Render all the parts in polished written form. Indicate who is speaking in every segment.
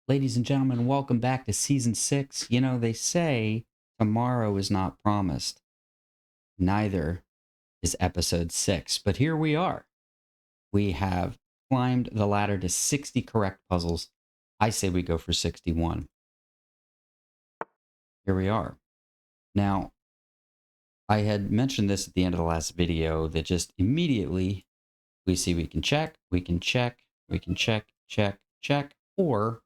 Speaker 1: Ladies and gentlemen, welcome back to season 6. You know, they say tomorrow is not promised. Neither is episode 6. But here we are. We have climbed the ladder to 60 correct puzzles. I say we go for 61. Here we are. Now, I had mentioned this at the end of the last video that just immediately we see we can check, we can check, we can check, check, check, or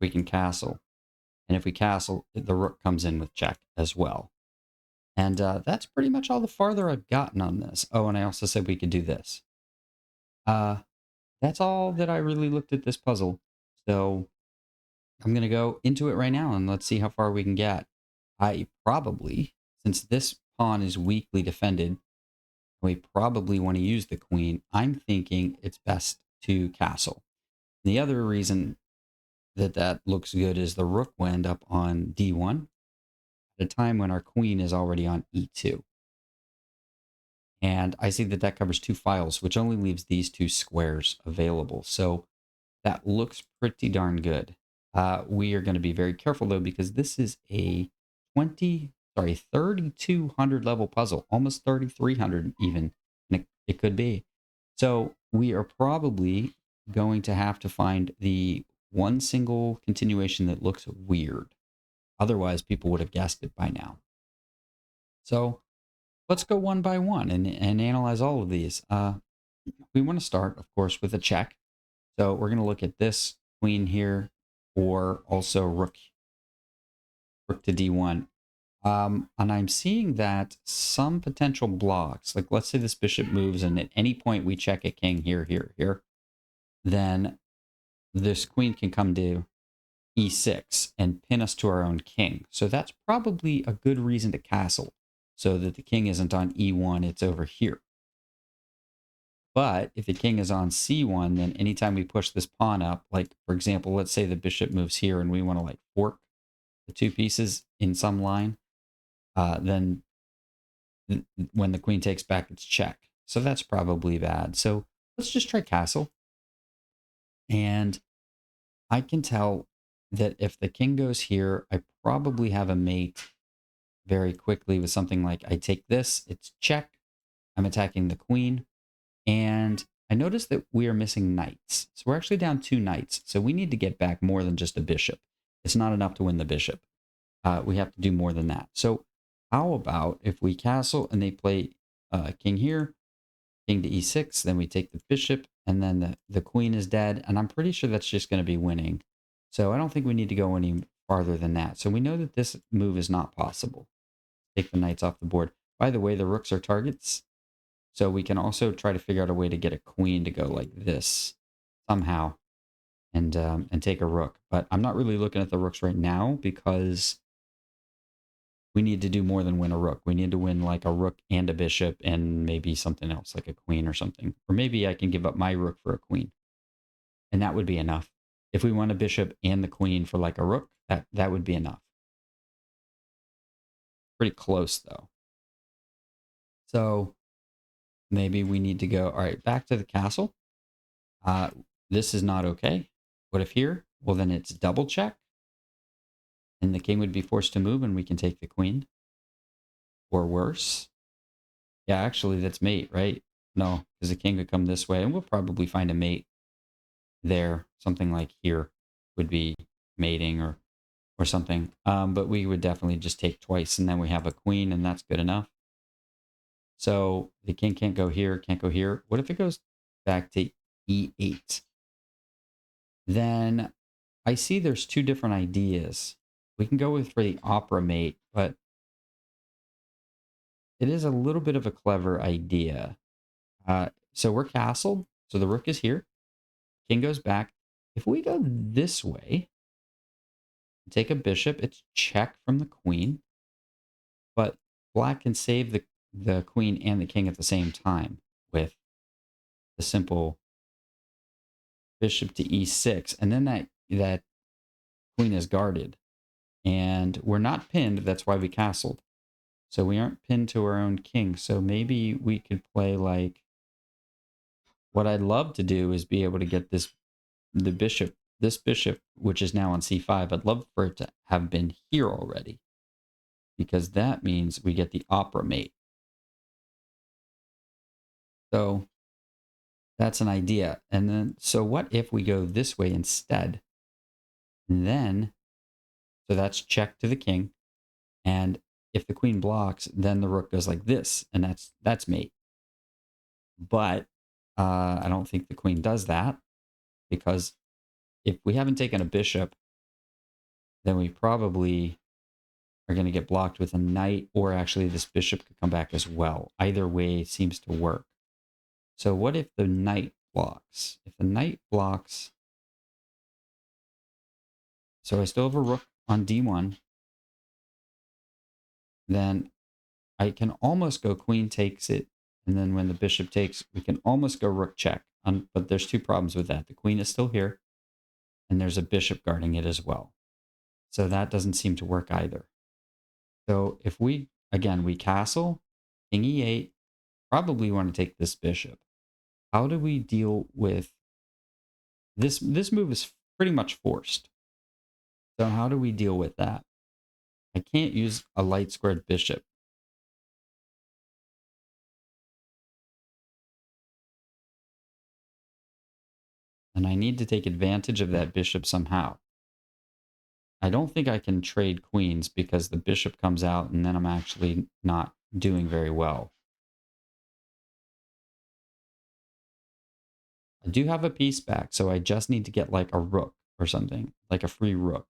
Speaker 1: we can castle. And if we castle, the rook comes in with check as well. And that's pretty much all the farther I've gotten on this. Oh, and I also said we could do this. Uh, that's all that I really looked at this puzzle. So I'm going to go into it right now and let's see how far we can get. I probably, since this pawn is weakly defended, we probably want to use the queen. I'm thinking it's best to castle. The other reason that looks good is the rook will end up on d1 at a time when our queen is already on e2. And I see that that covers 2 files, which only leaves these 2 squares available. So that looks pretty darn good. We are going to be very careful, though, because this is a 3,200 level puzzle, almost 3,300 even, and it could be. So we are probably going to have to find the one single continuation that looks weird. Otherwise, people would have guessed it by now. So let's go one by one and analyze all of these. We want to start, of course, with a check. So we're going to look at this queen here, or also rook to d1. And I'm seeing that some potential blocks, like let's say this bishop moves and at any point we check a king here, then this queen can come to e6 and pin us to our own king. So that's probably a good reason to castle, so that the king isn't on e1, it's over here. But if the king is on c1, then anytime we push this pawn up, like, for example, let's say the bishop moves here and we want to, like, fork the 2 pieces in some line, then when the queen takes back, it's check. So that's probably bad. So let's just try castle. And I can tell that if the king goes here, I probably have a mate very quickly with something like I take this, it's check, I'm attacking the queen, and I noticed that we are missing knights. So we're actually down 2 knights, so we need to get back more than just a bishop. It's not enough to win the bishop. We have to do more than that. So how about if we castle and they play king here, king to e6, then we take the bishop, and then the queen is dead, and I'm pretty sure that's just going to be winning. So I don't think we need to go any farther than that. So we know that this move is not possible. Take the knights off the board. By the way, the rooks are targets. So we can also try to figure out a way to get a queen to go like this somehow and take a rook. But I'm not really looking at the rooks right now because we need to do more than win a rook. We need to win like a rook and a bishop and maybe something else like a queen or something. Or maybe I can give up my rook for a queen. And that would be enough. If we want a bishop and the queen for like a rook, that would be enough. Pretty close though. So maybe we need to go, all right, back to the castle. This is not okay. What if here? Well, then it's double check. And the king would be forced to move and we can take the queen. Or worse. Yeah, actually, that's mate, right? No, because the king could come this way, and we'll probably find a mate there. Something like here would be mating or something. But we would definitely just take twice, and then we have a queen, and that's good enough. So the king can't go here, can't go here. What if it goes back to e8? Then I see there's 2 different ideas. We can go with for the opera mate, but it is a little bit of a clever idea. So we're castled. So the rook is here. King goes back. If we go this way, take a bishop, it's check from the queen. But black can save the queen and the king at the same time with the simple bishop to e6. And then that queen is guarded. And we're not pinned. That's why we castled. So we aren't pinned to our own king. So maybe we could play like... What I'd love to do is be able to get the bishop this bishop, which is now on c5, I'd love for it to have been here already, because that means we get the opera mate. So that's an idea. And then, so what if we go this way instead? And then, so that's check to the king. And if the queen blocks, then the rook goes like this, and that's mate. But I don't think the queen does that, because if we haven't taken a bishop, then we probably are going to get blocked with a knight, or actually this bishop could come back as well. Either way seems to work. So what if the knight blocks? If the knight blocks, so I still have a rook on d1, then I can almost go queen takes it, and then when the bishop takes, we can almost go rook check. But there's two problems with that. The queen is still here, and there's a bishop guarding it as well. So that doesn't seem to work either. So if we, again, we castle, king e8, probably want to take this bishop. How do we deal with this? This move is pretty much forced. So how do we deal with that? I can't use a light squared bishop. And I need to take advantage of that bishop somehow. I don't think I can trade queens because the bishop comes out and then I'm actually not doing very well. I do have a piece back, so I just need to get like a rook or something, like a free rook.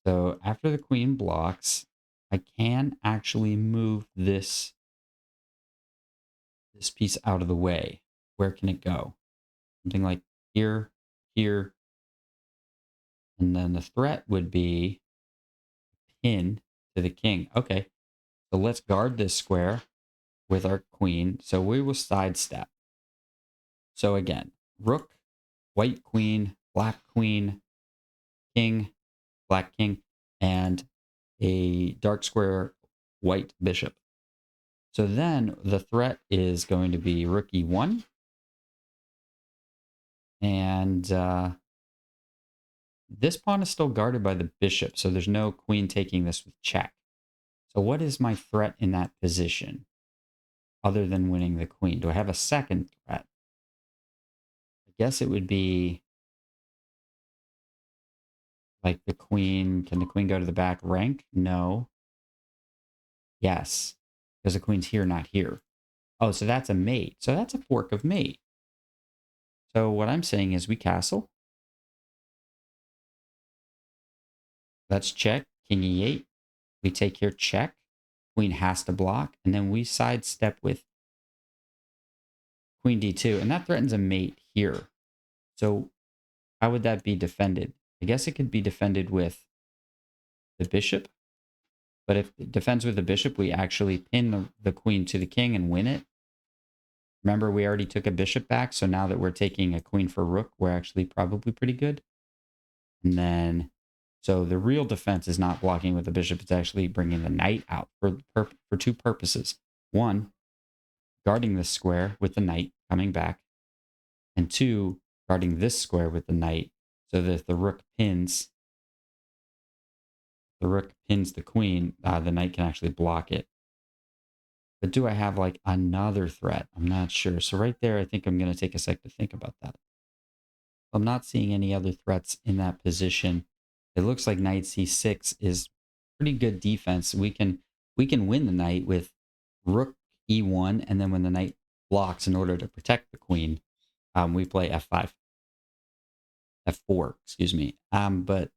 Speaker 1: So after the queen blocks, I can actually move this piece out of the way. Where can it go? Something like here, here. And then the threat would be pin to the king. Okay, so let's guard this square with our queen. So we will sidestep. So again, rook, white queen, black queen, king, black king, and a dark square white bishop. So then the threat is going to be rook e1. And this pawn is still guarded by the bishop, so there's no queen taking this with check. So what is my threat in that position, other than winning the queen? Do I have a second threat? I guess it would be like the queen. Can the queen go to the back rank? No. Yes, because the queen's here, not here. Oh, so that's a mate. So that's a fork of mate. So what I'm saying is we castle. Let's check. King e8. We take here, check. Queen has to block. And then we sidestep with queen d2. And that threatens a mate here. So how would that be defended? I guess it could be defended with the bishop. But if it defends with the bishop, we actually pin the queen to the king and win it. Remember, we already took a bishop back. So now that we're taking a queen for rook, we're actually probably pretty good. And then, so the real defense is not blocking with the bishop. It's actually bringing the knight out for two purposes. One, guarding this square with the knight coming back. And two, guarding this square with the knight so that if the rook pins the queen, the knight can actually block it. But do I have like another threat? I'm not sure. So right there, I think I'm going to take a sec to think about that. I'm not seeing any other threats in that position. It looks like knight c6 is pretty good defense. We can win the knight with rook e1, and then when the knight blocks in order to protect the queen, we play f5, f4, excuse me. But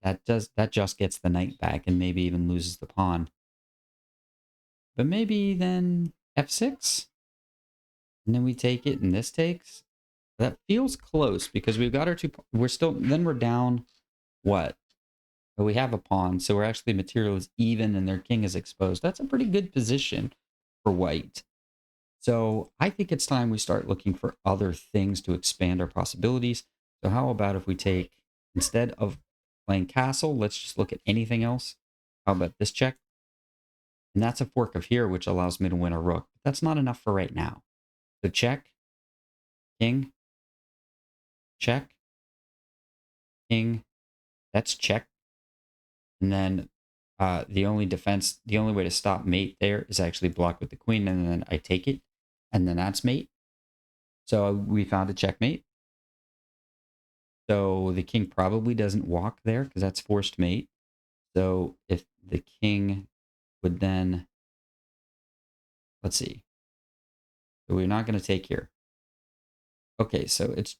Speaker 1: that just gets the knight back and maybe even loses the pawn. But maybe then f6, and then we take it, and this takes. That feels close because we've got our two. Then we're down what? But we have a pawn, so we're actually material is even and their king is exposed. That's a pretty good position for white. So I think it's time we start looking for other things to expand our possibilities. So how about if we take, instead of playing castle, let's just look at anything else. How about this check? And that's a fork of here, which allows me to win a rook. But that's not enough for right now. So check, king, check, king, that's check. And then the only way to stop mate there is actually block with the queen, and then I take it, and then that's mate. So we found a checkmate. So the king probably doesn't walk there because that's forced mate. So if the king would then, let's see. So we're not going to take here. Okay, so it's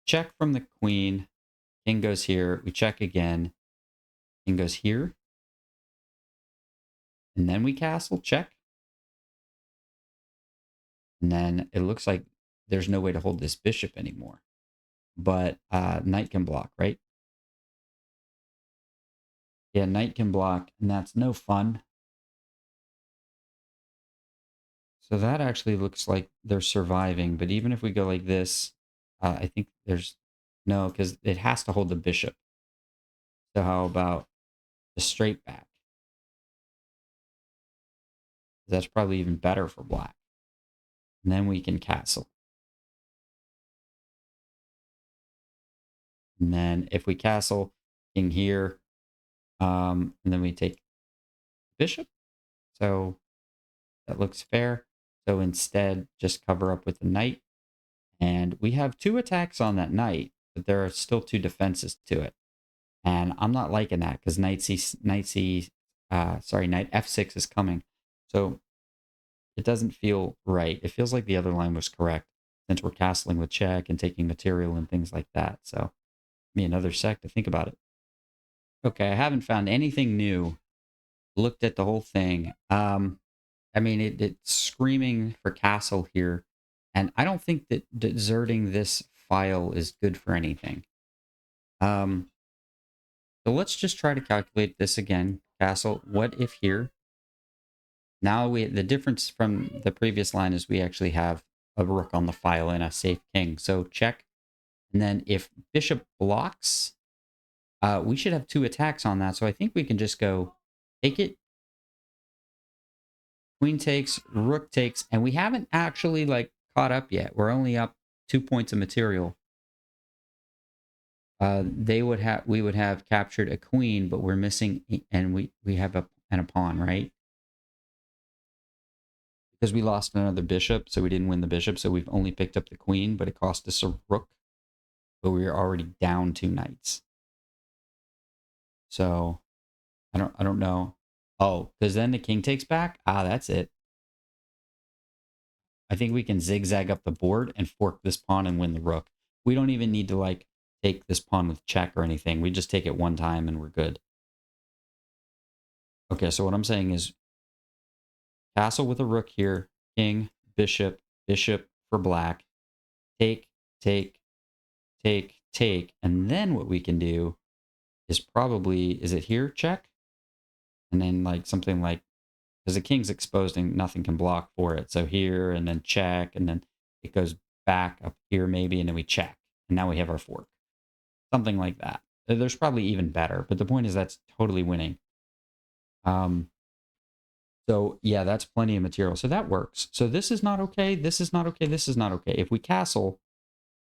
Speaker 1: check from the queen. King goes here. We check again. King goes here. And then we castle, check. And then it looks like there's no way to hold this bishop anymore. But knight can block, right? Yeah, knight can block, and that's no fun. So that actually looks like they're surviving. But even if we go like this, I think there's no, because it has to hold the bishop. So how about the straight back? That's probably even better for black. And then we can castle. And then if we castle, king here, and then we take bishop. So that looks fair. So instead, just cover up with the knight. And we have 2 attacks on that knight, but there are still 2 defenses to it. And I'm not liking that because knight f6 is coming. So it doesn't feel right. It feels like the other line was correct since we're castling with check and taking material and things like that. So me another sec to think about it. Okay, I haven't found anything new. Looked at the whole thing. I mean, it's screaming for castle here. And I don't think that deserting this file is good for anything. So let's just try to calculate this again. Castle, what if here? Now the difference from the previous line is we actually have a rook on the file and a safe king. So check. And then if bishop blocks, we should have 2 attacks on that. So I think we can just go take it. Queen takes, rook takes, and we haven't actually like caught up yet. We're only up 2 points of material. We would have captured a queen, but we're missing, and we have a pawn, right? Because we lost another bishop, so we didn't win the bishop, so we've only picked up the queen, but it cost us a rook. But we are already down 2 knights. So I don't know. Oh, because then the king takes back? Ah, that's it. I think we can zigzag up the board and fork this pawn and win the rook. We don't even need to like take this pawn with check or anything. We just take it one time and we're good. Okay, so what I'm saying is castle with a rook here, king, bishop, bishop for black, take, take, take, take, and then what we can do is probably, is it here, check? And then like something like, because the king's exposed and nothing can block for it. So here, and then check, and then it goes back up here maybe, and then we check. And now we have our fork. Something like that. There's probably even better, but the point is that's totally winning. So yeah, that's plenty of material. So that works. So this is not okay. This is not okay. This is not okay. If we castle,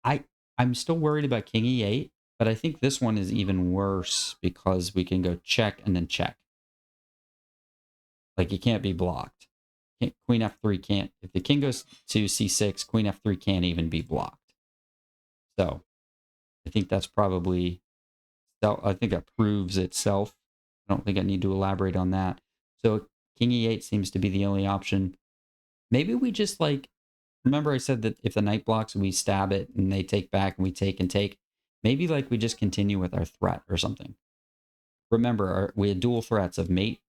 Speaker 1: I'm still worried about king e8, but I think this one is even worse because we can go check and then check. Like it can't be blocked. Queen f3 can't. If the king goes to c6, queen f3 can't even be blocked. So I think that's probably, I think that proves itself. I don't think I need to elaborate on that. So king e8 seems to be the only option. Maybe we just like, remember I said that if the knight blocks, we stab it and they take back and we take and take. Maybe like we just continue with our threat or something. Remember, we had dual threats of mate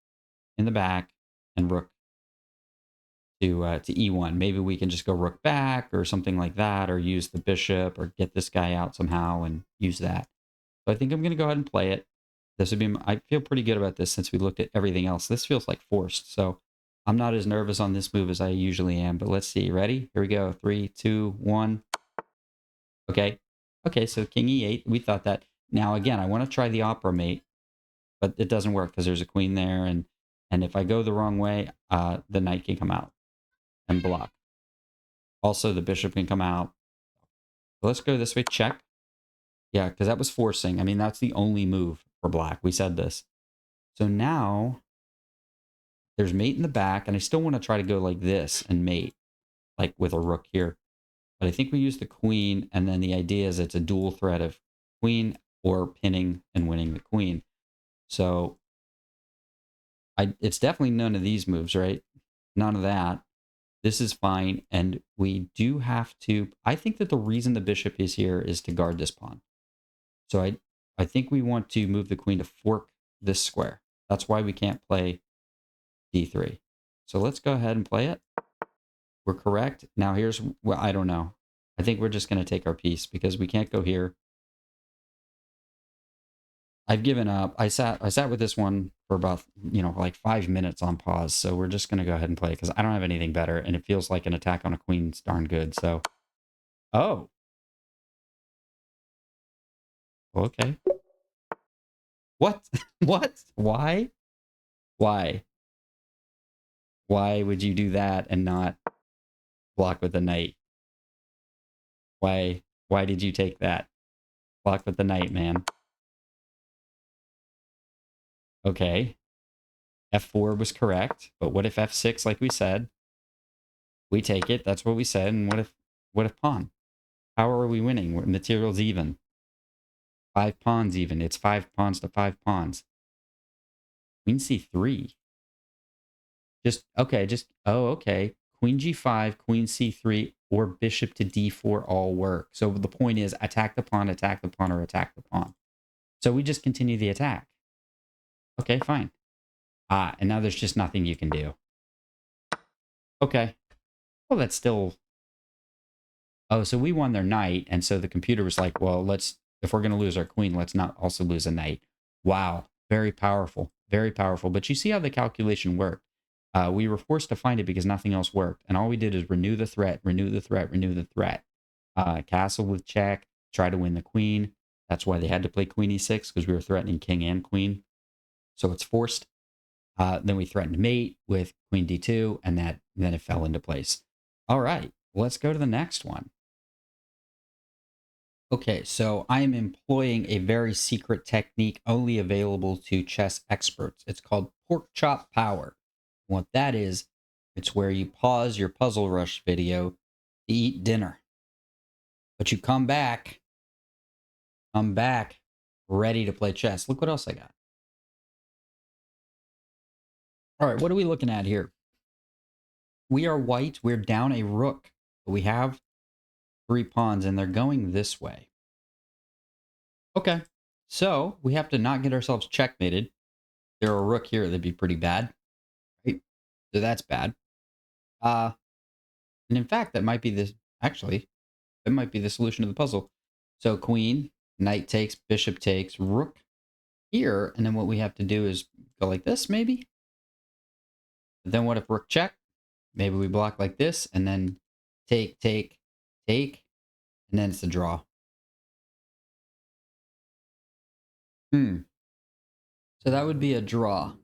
Speaker 1: in the back and rook to e1. Maybe we can just go rook back or something like that, or use the bishop or get this guy out somehow and use that. So I think I'm going to go ahead and play it. This would be, I feel pretty good about this since we looked at everything else. This feels like forced. So I'm not as nervous on this move as I usually am, but let's see. Ready? Here we go. 3, 2, 1. Okay. Okay, so king e8. We thought that. Now, again, I want to try the opera mate, but it doesn't work because there's a queen there. And if I go the wrong way, the knight can come out and block. Also, the bishop can come out. So let's go this way. Check. Yeah, because that was forcing. I mean, that's the only move for black. We said this. So now there's mate in the back, and I still want to try to go like this and mate, like with a rook here. But I think we use the queen, and then the idea is it's a dual threat of queen or pinning and winning the queen. So it's definitely none of these moves, right? None of that. This is fine, and we do have to... I think that the reason the bishop is here is to guard this pawn. So I think we want to move the queen to fork this square. That's why we can't play d3. So let's go ahead and play it. We're correct. Now here's... well, I don't know. I think we're just going to take our piece because we can't go here. I've given up. I sat with this one for about, like 5 minutes on pause. So we're just going to go ahead and play because I don't have anything better. And it feels like an attack on a queen's darn good. So, oh, okay. What? What? Why? Why? Why would you do that and not block with the knight? Why? Why did you take that? Block with the knight, man. Okay. F4 was correct, but what if F6, like we said? We take it. That's what we said. And what if pawn? How are we winning? Material's even. 5 pawns even. It's 5 pawns to 5 pawns. Queen c3. Oh, okay. Queen g5, queen c3, or bishop to d4 all work. So the point is attack the pawn, or attack the pawn. So we just continue the attack. Okay, fine. And now there's just nothing you can do. Okay. Well, that's still... oh, so we won their knight, and so the computer was like, well, if we're going to lose our queen, let's not also lose a knight. Wow. Very powerful. Very powerful. But you see how the calculation worked. We were forced to find it because nothing else worked. And all we did is renew the threat, renew the threat, renew the threat. Castle with check, try to win the queen. That's why they had to play queen e6, because we were threatening king and queen. So it's forced. Then we threatened mate with queen d2, and then it fell into place. All right, let's go to the next one. Okay, so I am employing a very secret technique only available to chess experts. It's called pork chop power. What that is, it's where you pause your puzzle rush video to eat dinner. But you come back ready to play chess. Look what else I got. All right, what are we looking at here? We are white. We're down a rook. We have 3 pawns, and they're going this way. Okay, so we have to not get ourselves checkmated. There are a rook here, that'd be pretty bad. Right? So that's bad. And in fact, that might be the solution to the puzzle. So queen, knight takes, bishop takes, rook here, and then what we have to do is go like this, maybe? But then what if rook check? Maybe we block like this, and then take, and then it's a draw. So that would be a draw.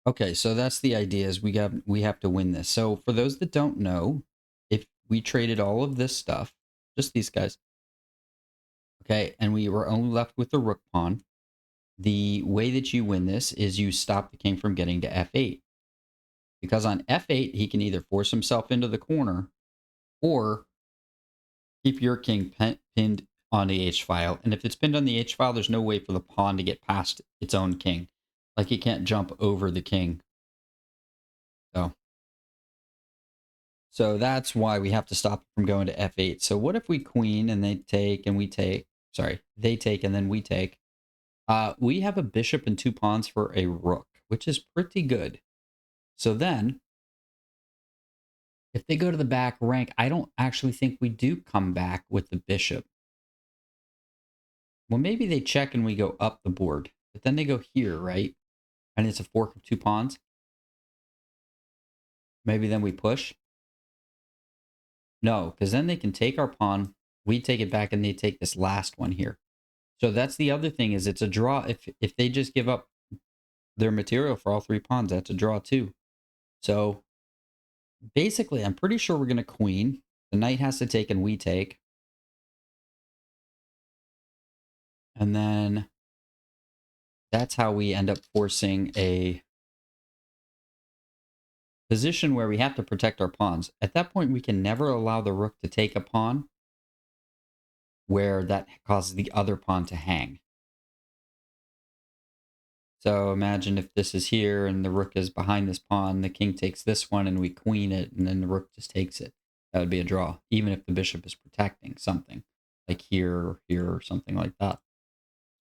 Speaker 1: Okay, so that's the idea, is we have to win this. So for those that don't know, if we traded all of this stuff, just these guys, okay, and we were only left with the rook pawn, the way that you win this is you stop the king from getting to f8. Because on f8, he can either force himself into the corner or keep your king pinned on the h-file. And if it's pinned on the h-file, there's no way for the pawn to get past its own king. Like, he can't jump over the king. So that's why we have to stop it from going to f8. So what if we queen and they take and we take? Sorry, they take and then we take. We have a bishop and 2 pawns for a rook, which is pretty good. So then, if they go to the back rank, I don't actually think we do come back with the bishop. Well, maybe they check and we go up the board, but then they go here, right? And it's a fork of 2 pawns. Maybe then we push. No, because then they can take our pawn, we take it back, and they take this last one here. So that's the other thing, is it's a draw. If they just give up their material for all 3 pawns, that's a draw too. So basically, I'm pretty sure we're going to queen. The knight has to take and we take. And then that's how we end up forcing a position where we have to protect our pawns. At that point, we can never allow the rook to take a pawn where that causes the other pawn to hang. So imagine if this is here and the rook is behind this pawn, the king takes this one and we queen it, and then the rook just takes it. That would be a draw, even if the bishop is protecting something, like here, or something like that.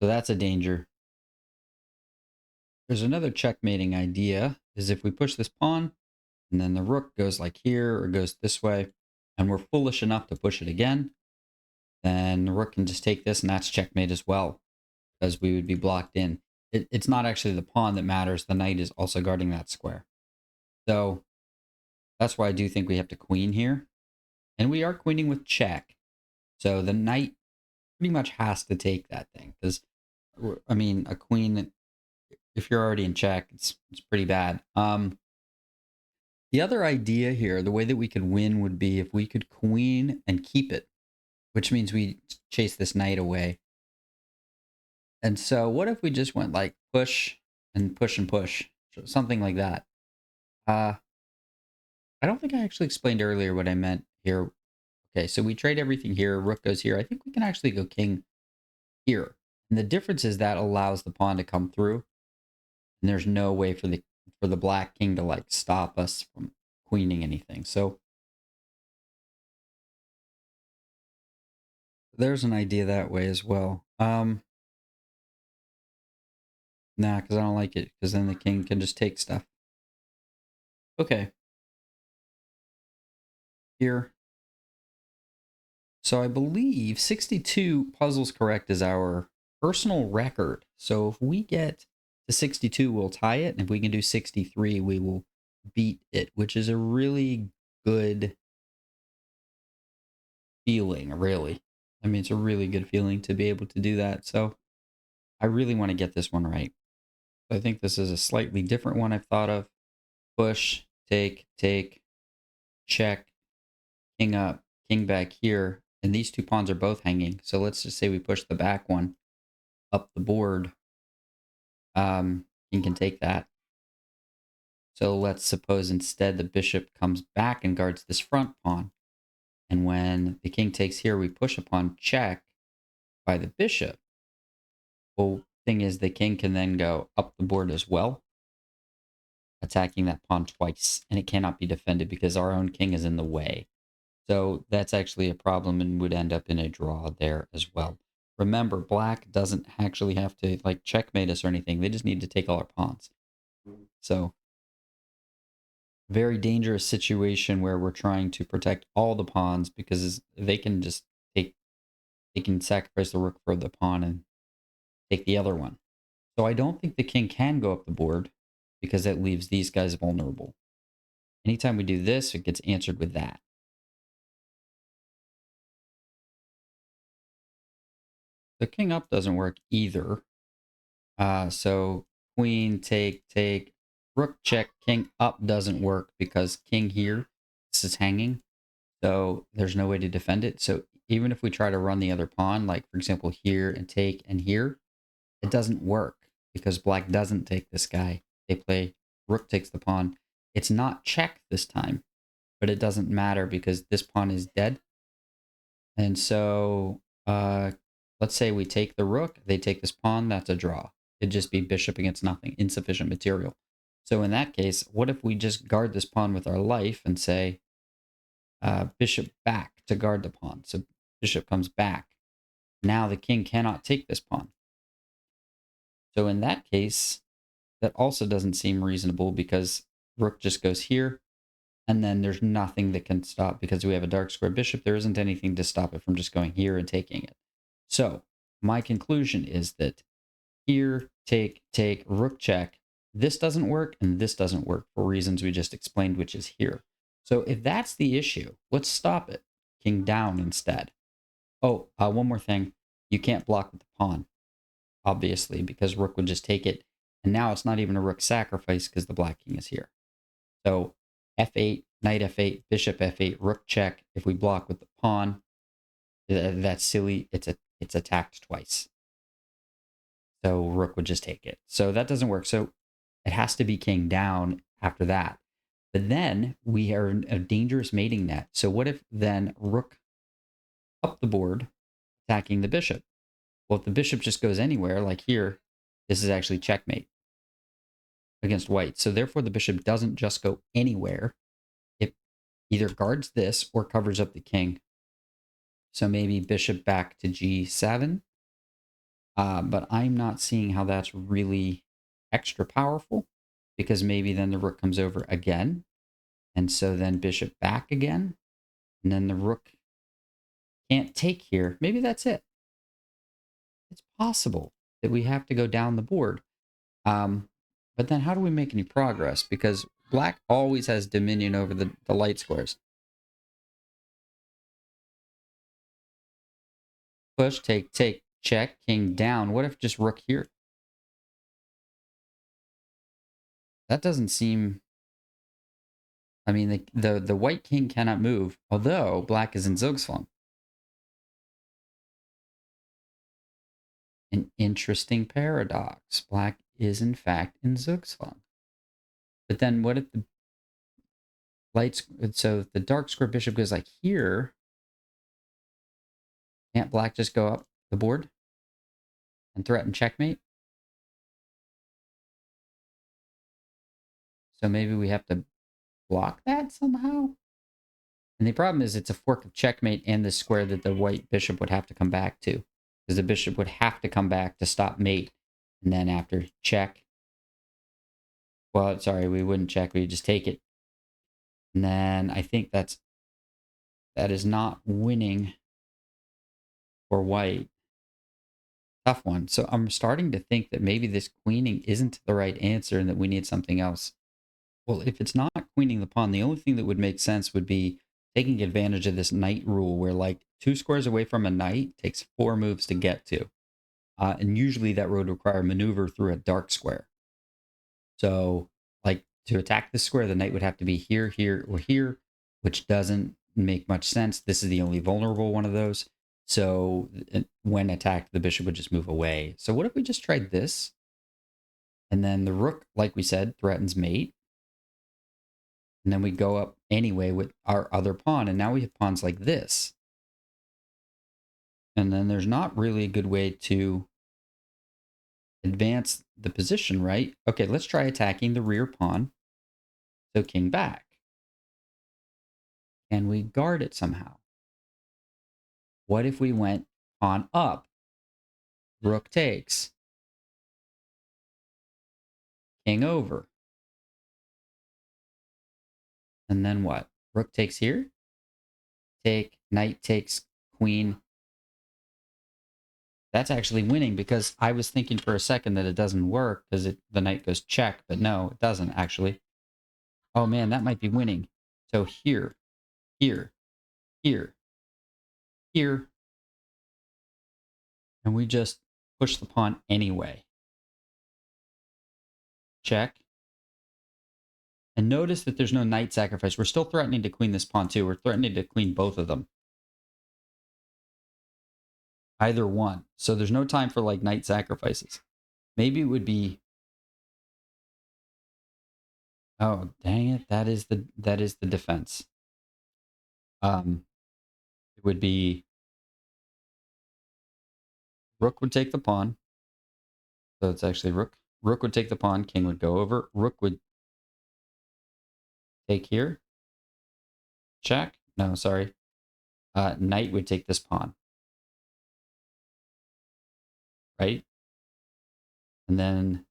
Speaker 1: So that's a danger. There's another checkmating idea, is if we push this pawn, and then the rook goes like here or goes this way, and we're foolish enough to push it again, then the rook can just take this, and that's checkmate as well, because we would be blocked in. It's not actually the pawn that matters. The knight is also guarding that square. So that's why I do think we have to queen here. And we are queening with check. So the knight pretty much has to take that thing. Because, I mean, a queen, if you're already in check, it's pretty bad. The other idea here, the way that we could win would be if we could queen and keep it, which means we chase this knight away. And so what if we just went like push and push and push, something like that? I don't think I actually explained earlier what I meant here. Okay, so we trade everything here. Rook goes here. I think we can actually go king here. And the difference is that allows the pawn to come through. And there's no way for the black king to like stop us from queening anything. So there's an idea that way as well. Nah, because I don't like it, because then the king can just take stuff. Okay. Here. So I believe 62 puzzles correct is our personal record. So if we get to 62, we'll tie it. And if we can do 63, we will beat it, which is a really good feeling, really. I mean, it's a really good feeling to be able to do that. So I really want to get this one right. I think this is a slightly different one I've thought of. Push, take, check, king up, king back here. And these two pawns are both hanging. So let's just say we push the back one up the board. King can take that. So let's suppose instead the bishop comes back and guards this front pawn. And when the king takes here, we push a pawn check by the bishop. Well, thing is, the king can then go up the board as well, attacking that pawn twice, and it cannot be defended because our own king is in the way. So that's actually a problem and would end up in a draw there as well. Remember, black doesn't actually have to like checkmate us or anything. They just need to take all our pawns. So very dangerous situation where we're trying to protect all the pawns because they can just they can sacrifice the rook for the pawn and take the other one. So I don't think the king can go up the board because that leaves these guys vulnerable. Anytime we do this, it gets answered with that. The king up doesn't work either. So queen, take, rook check, king up doesn't work because king here, this is hanging. So there's no way to defend it. So even if we try to run the other pawn, like for example here and take and here, it doesn't work because black doesn't take this guy. They play rook takes the pawn. It's not check this time, but it doesn't matter because this pawn is dead. And so let's say we take the rook, they take this pawn, that's a draw. It'd just be bishop against nothing, insufficient material. So in that case, what if we just guard this pawn with our life and say bishop back to guard the pawn? So bishop comes back. Now the king cannot take this pawn. So in that case, that also doesn't seem reasonable because rook just goes here, and then there's nothing that can stop because we have a dark square bishop. There isn't anything to stop it from just going here and taking it. So my conclusion is that here, take, rook check. This doesn't work and this doesn't work for reasons we just explained, which is here. So if that's the issue, let's stop it. King down instead. Oh, one more thing. You can't block with the pawn, obviously, because rook would just take it. And now it's not even a rook sacrifice because the black king is here. So f8, knight f8, bishop f8, rook check. If we block with the pawn, that's silly. It's attacked twice. So rook would just take it. So that doesn't work. So it has to be king down after that. But then we are in a dangerous mating net. So what if then rook up the board attacking the bishop? Well, if the bishop just goes anywhere, like here, this is actually checkmate against white. So therefore the bishop doesn't just go anywhere. It either guards this or covers up the king. So maybe bishop back to g7. But I'm not seeing how that's really extra powerful, because maybe then the rook comes over again. And so then bishop back again. And then the rook can't take here. Maybe that's it. It's possible that we have to go down the board. But then how do we make any progress? Because black always has dominion over the light squares. Push, take, check, king down. What if just rook here? That doesn't seem... I mean, the white king cannot move, although black is in Zugzwang. An interesting paradox. Black is, in fact, in Zugzwang. But then what if the lights... So if the dark square bishop goes like here, can't black just go up the board and threaten checkmate? So maybe we have to block that somehow? And the problem is it's a fork of checkmate and the square that the white bishop would have to come back to. Because the bishop would have to come back to stop mate. And then after check... Well, sorry, we wouldn't check. We would just take it. And then I think that is not winning for white. Tough one. So I'm starting to think that maybe this queening isn't the right answer and that we need something else. Well, if it's not queening the pawn, the only thing that would make sense would be taking advantage of this knight rule where like 2 squares away from a knight takes 4 moves to get to. And usually that would require maneuver through a dark square. So like to attack this square, the knight would have to be here, here, or here, which doesn't make much sense. This is the only vulnerable one of those. So when attacked, the bishop would just move away. So what if we just tried this? And then the rook, like we said, threatens mate. And then we go up anyway with our other pawn. And now we have pawns like this. And then there's not really a good way to advance the position, right? Okay, let's try attacking the rear pawn. So king back. Can we guard it somehow? What if we went pawn up? Rook takes. King over. And then what? Rook takes here. Take. Knight takes queen. That's actually winning because I was thinking for a second that it doesn't work because the knight goes check. But no, it doesn't actually. Oh man, that might be winning. So here, here, here, here. And we just push the pawn anyway. Check. And notice that there's no knight sacrifice. We're still threatening to queen this pawn too. We're threatening to queen both of them. Either one. So there's no time for like knight sacrifices. Maybe it would be... Oh, dang it. That is the defense. It would be rook would take the pawn. So it's actually rook. Rook would take the pawn, king would go over. Rook would take here. Check. No, sorry. Knight would take this pawn. Right? And then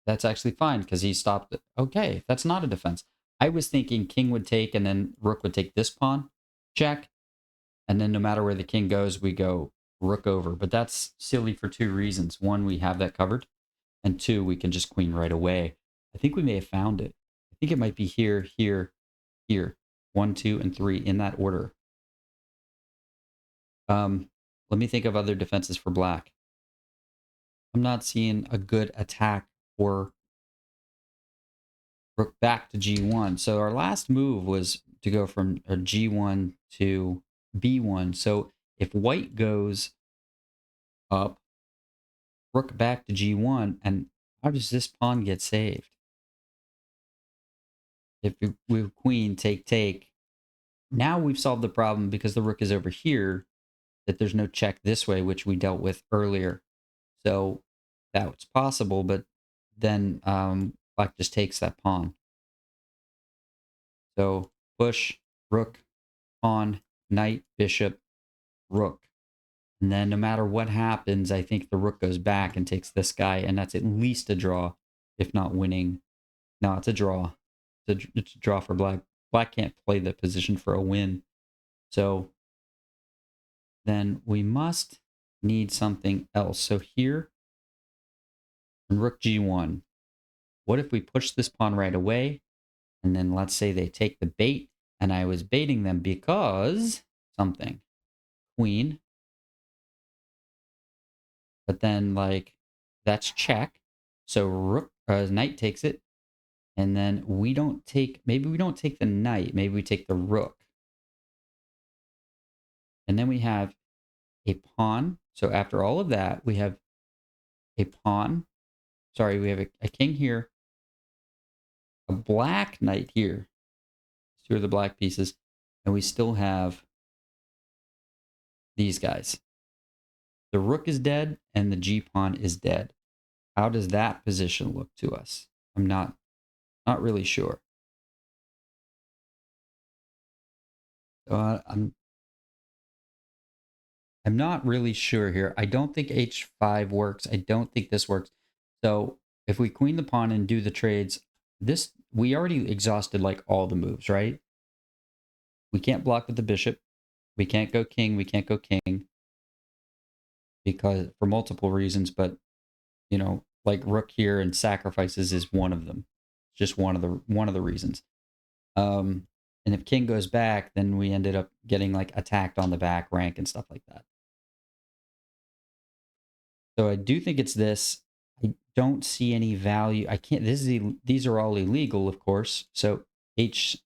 Speaker 1: that's actually fine because he stopped it. Okay, that's not a defense. I was thinking king would take and then rook would take this pawn. Check. And then no matter where the king goes, we go rook over. But that's silly for 2 reasons. One, we have that covered. And 2, we can just queen right away. I think we may have found it. I think it might be here, here, here. 1, 2, and 3 in that order. Let me think of other defenses for black. I'm not seeing a good attack for rook back to g1. So our last move was to go from g1 to b1. So if white goes up, rook back to g1, and how does this pawn get saved? If we queen, take, now we've solved the problem because the rook is over here, that there's no check this way, which we dealt with earlier. So that's possible, but then black just takes that pawn. So push, rook, pawn, knight, bishop, rook. And then no matter what happens, I think the rook goes back and takes this guy, and that's at least a draw, if not winning. No, it's a draw. It's a draw for black. Black can't play the position for a win. So then we must need something else. So here, rook g1. What if we push this pawn right away? And then let's say they take the bait, and I was baiting them because something. Queen. But then, like, that's check. So rook, knight takes it. And then we don't take, maybe we don't take the knight. Maybe we take the rook. And then we have a pawn. So after all of that, we have a pawn. Sorry, we have a king here. A black knight here. Two of the black pieces. And we still have these guys. The rook is dead and the g-pawn is dead. How does that position look to us? I'm not really sure. I'm not really sure here. I don't think h5 works. I don't think this works. So if we queen the pawn and do the trades, this, we already exhausted like all the moves, right? We can't block with the bishop. We can't go king. We can't go king because for multiple reasons, but you know, like rook here and sacrifices is one of them. Just one of the reasons. And if king goes back, then we ended up getting like attacked on the back rank and stuff like that. So I do think it's this. I don't see any value. I can't. These are all illegal, of course. So h7,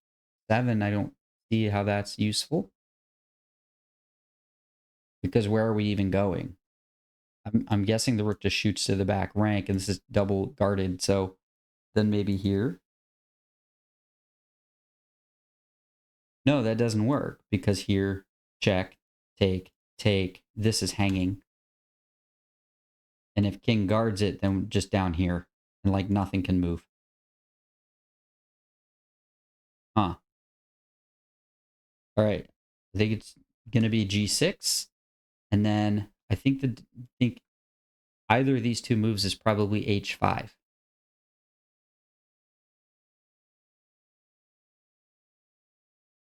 Speaker 1: I don't see how that's useful because where are we even going? I'm guessing the rook just shoots to the back rank, and this is double guarded. So then maybe here. No, that doesn't work because here, check, take, take. This is hanging. And if king guards it, then just down here. And like nothing can move. Huh. All right. I think it's going to be g6. And then I think either of these two moves is probably h5.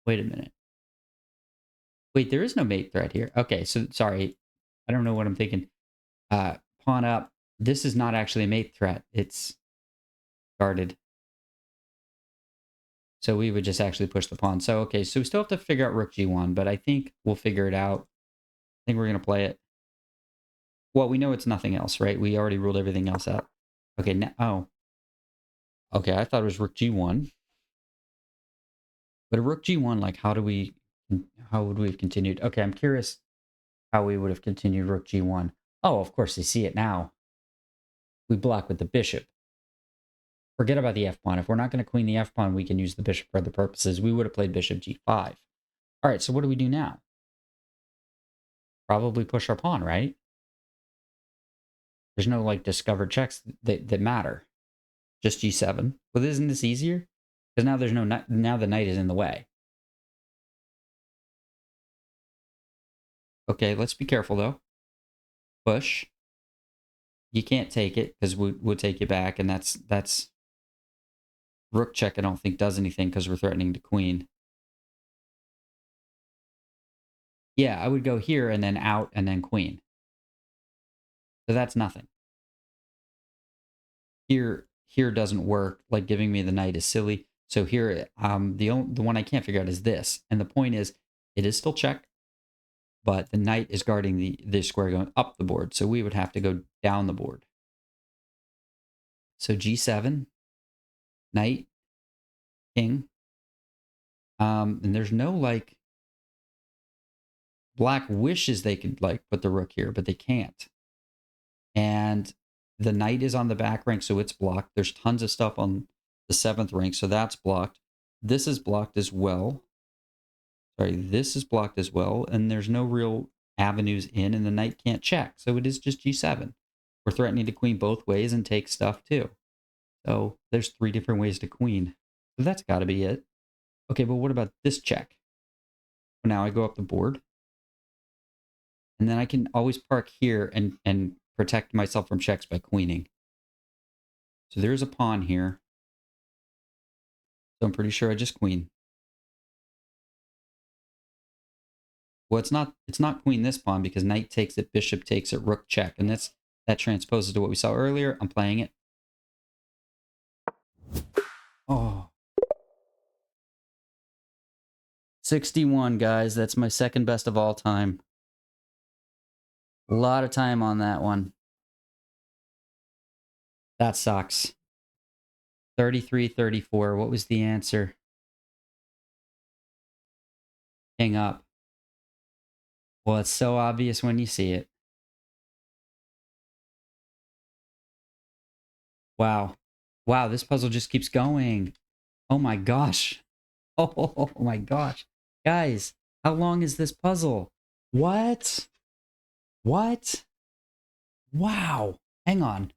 Speaker 1: Wait a minute. Wait, there is no mate threat here. Okay, so sorry. I don't know what I'm thinking. Pawn up. This is not actually a mate threat. It's guarded. So we would just actually push the pawn. So, okay, so we still have to figure out rook g1, but I think we'll figure it out. I think we're going to play it. Well, we know it's nothing else, right? We already ruled everything else out. Okay, now, oh. Okay, I thought it was rook g1. But a rook g1, like, how would we have continued? Okay, I'm curious how we would have continued rook g1. Oh, of course, they see it now. We block with the bishop. Forget about the f-pawn. If we're not going to queen the f-pawn, we can use the bishop for other purposes. We would have played bishop g5. All right, so what do we do now? Probably push our pawn, right? There's no, like, discovered checks that matter. Just g7. Well, isn't this easier? Because now there's no now the knight is in the way. Okay, let's be careful, though. Push. You can't take it, because we'll take you back, and that's... Rook check, I don't think, does anything, because we're threatening the queen. Yeah, I would go here, and then out, and then queen. So that's nothing. Here doesn't work. Like, giving me the knight is silly. So here, the one I can't figure out is this. And the point is, it is still check, but the knight is guarding the square going up the board. So we would have to go down the board. So g7, knight, king. And there's no, like, black wishes they could, like, put the rook here, but they can't. And the knight is on the back rank, so it's blocked. There's tons of stuff on the 7th rank, so that's blocked. This is blocked as well. Sorry, this is blocked as well, and there's no real avenues in, and the knight can't check, so it is just g7. We're threatening to queen both ways and take stuff too. So there's 3 different ways to queen. So that's got to be it. Okay, but what about this check? Now I go up the board, and then I can always park here and protect myself from checks by queening. So there's a pawn here. So I'm pretty sure I just queen. Well, it's not queen this pawn because knight takes it, bishop takes it, rook check, and that transposes to what we saw earlier. I'm playing it. Oh. 61, guys. That's my second best of all time. A lot of time on that one. That sucks. 33, 34. What was the answer? King up. Well, it's so obvious when you see it. Wow. Wow, this puzzle just keeps going. Oh my gosh. Oh my gosh. Guys, how long is this puzzle? What? What? Wow. Hang on.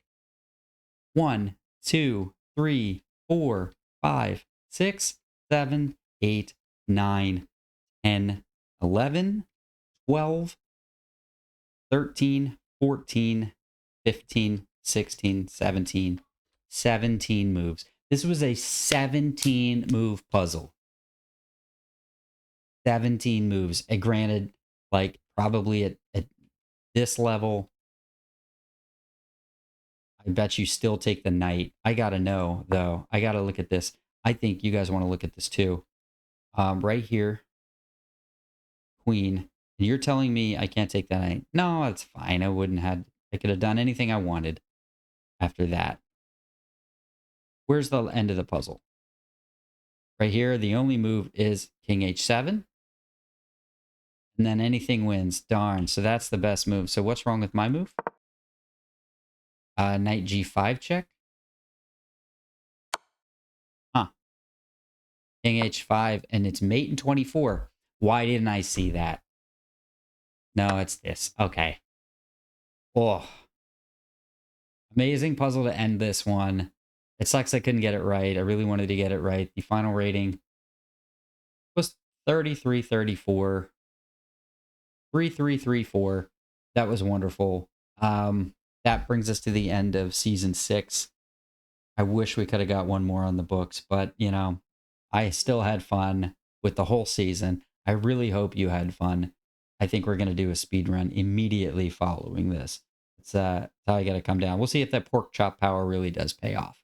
Speaker 1: 1, 2, 3, 4, 5, 6, 7, 8, 9, 10, 11, 12, 13, 14, 15, 16, 17. 17 moves. This was a 17 move puzzle. 17 moves. And granted, like probably at this level, I bet you still take the knight. I gotta know though. I gotta look at this. I think you guys want to look at this too. Right here, queen. And you're telling me I can't take that knight? No, that's fine. I could have done anything I wanted after that. Where's the end of the puzzle? Right here, the only move is king h7. And then anything wins. Darn. So that's the best move. So what's wrong with my move? Knight g5 check. Huh. King h5, and it's mate in 24. Why didn't I see that? No, it's this. Okay. Oh. Amazing puzzle to end this one. It sucks I couldn't get it right. I really wanted to get it right. The final rating was 33, 34. 3334. That was wonderful. That brings us to the end of season 6. I wish we could have got one more on the books, but you know, I still had fun with the whole season. I really hope you had fun. I think we're gonna do a speed run immediately following this. It's how I gotta come down. We'll see if that pork chop power really does pay off.